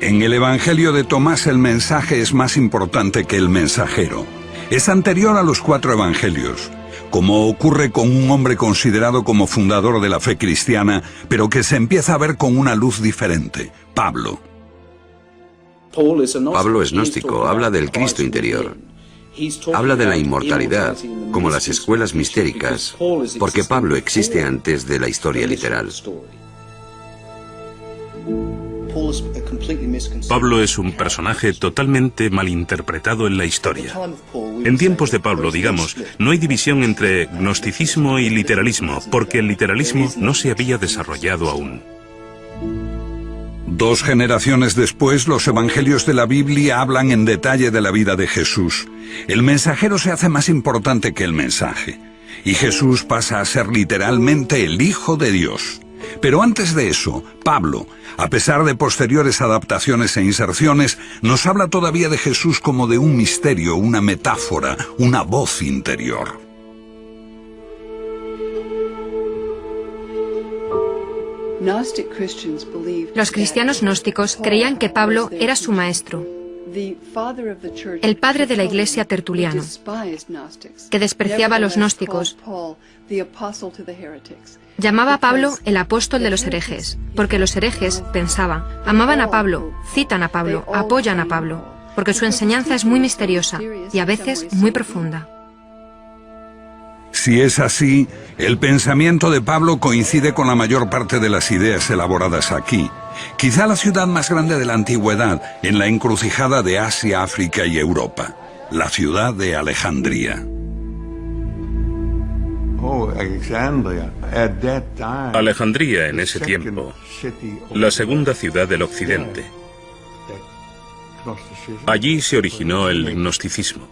En el Evangelio de Tomás el mensaje es más importante que el mensajero. Es anterior a los 4 evangelios, como ocurre con un hombre considerado como fundador de la fe cristiana, pero que se empieza a ver con una luz diferente, Pablo. Pablo es gnóstico, habla del Cristo interior. Habla de la inmortalidad, como las escuelas mistéricas, porque Pablo existe antes de la historia literal. Pablo es un personaje totalmente malinterpretado en la historia. En tiempos de Pablo, digamos, no hay división entre gnosticismo y literalismo, porque el literalismo no se había desarrollado aún. 2 generaciones después, los evangelios de la Biblia hablan en detalle de la vida de Jesús. El mensajero se hace más importante que el mensaje, y Jesús pasa a ser literalmente el Hijo de Dios. Pero antes de eso, Pablo, a pesar de posteriores adaptaciones e inserciones, nos habla todavía de Jesús como de un misterio, una metáfora, una voz interior. Los cristianos gnósticos creían que Pablo era su maestro, el padre de la Iglesia Tertuliano, que despreciaba a los gnósticos. Llamaba a Pablo el apóstol de los herejes, porque los herejes pensaban, amaban a Pablo, citan a Pablo, apoyan a Pablo, porque su enseñanza es muy misteriosa y a veces muy profunda. Si es así, el pensamiento de Pablo coincide con la mayor parte de las ideas elaboradas aquí. Quizá la ciudad más grande de la antigüedad, en la encrucijada de Asia, África y Europa, la ciudad de Alejandría. Alejandría, en ese tiempo, la segunda ciudad del occidente. Allí se originó el gnosticismo.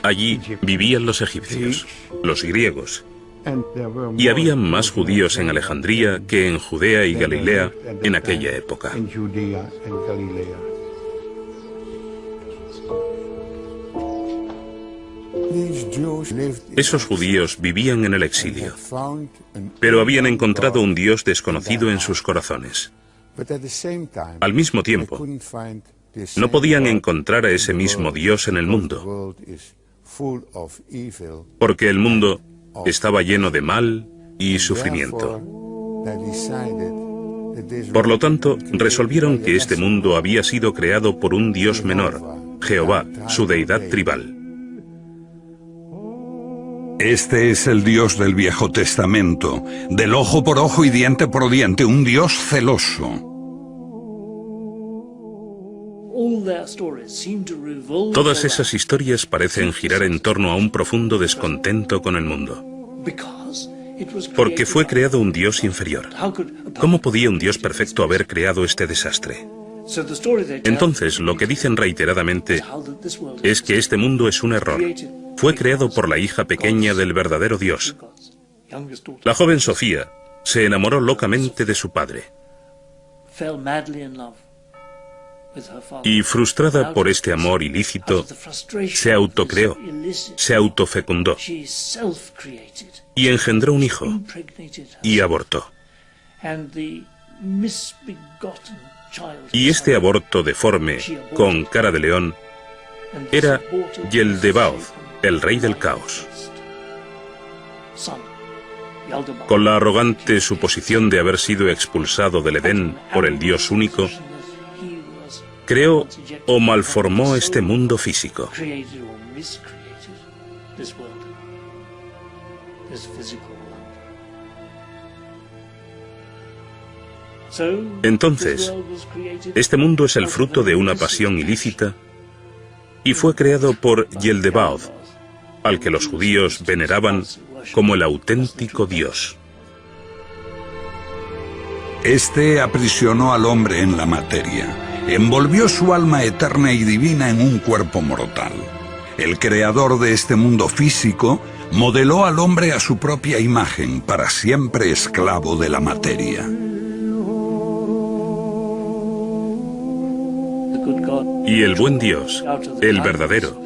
Allí vivían los egipcios, los griegos, y había más judíos en Alejandría que en Judea y Galilea en aquella época. Esos judíos vivían en el exilio, pero habían encontrado un Dios desconocido en sus corazones. Al mismo tiempo, no podían encontrar a ese mismo Dios en el mundo, porque el mundo estaba lleno de mal y sufrimiento. Por lo tanto, resolvieron que este mundo había sido creado por un Dios menor, Jehová, su deidad tribal. Este es el Dios del Viejo Testamento, del ojo por ojo y diente por diente, un Dios celoso. Todas esas historias parecen girar en torno a un profundo descontento con el mundo, porque fue creado un Dios inferior. ¿Cómo podía un Dios perfecto haber creado este desastre? Entonces, lo que dicen reiteradamente es que este mundo es un error. Fue creado por la hija pequeña del verdadero Dios. La joven Sofía se enamoró locamente de su padre. Y frustrada por este amor ilícito, se autocreó, se autofecundó y engendró un hijo y abortó. Y este aborto deforme, con cara de león, era Yeldebaoth, el rey del caos. Con la arrogante suposición de haber sido expulsado del Edén por el Dios único, creó o malformó este mundo físico. Entonces, este mundo es el fruto de una pasión ilícita y fue creado por Yeldebaoth, al que los judíos veneraban como el auténtico Dios. Este aprisionó al hombre en la materia, envolvió su alma eterna y divina en un cuerpo mortal. El creador de este mundo físico modeló al hombre a su propia imagen, para siempre esclavo de la materia. Y el buen Dios, el verdadero,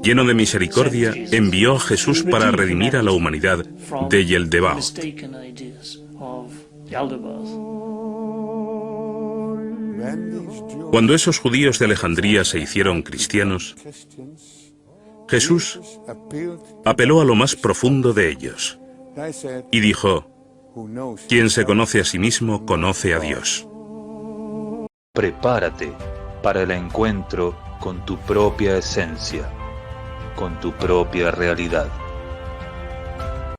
lleno de misericordia, envió a Jesús para redimir a la humanidad de Yeldebaoth. Cuando esos judíos de Alejandría se hicieron cristianos, Jesús apeló a lo más profundo de ellos y dijo: quien se conoce a sí mismo conoce a Dios. Prepárate para el encuentro con tu propia esencia, con tu propia realidad.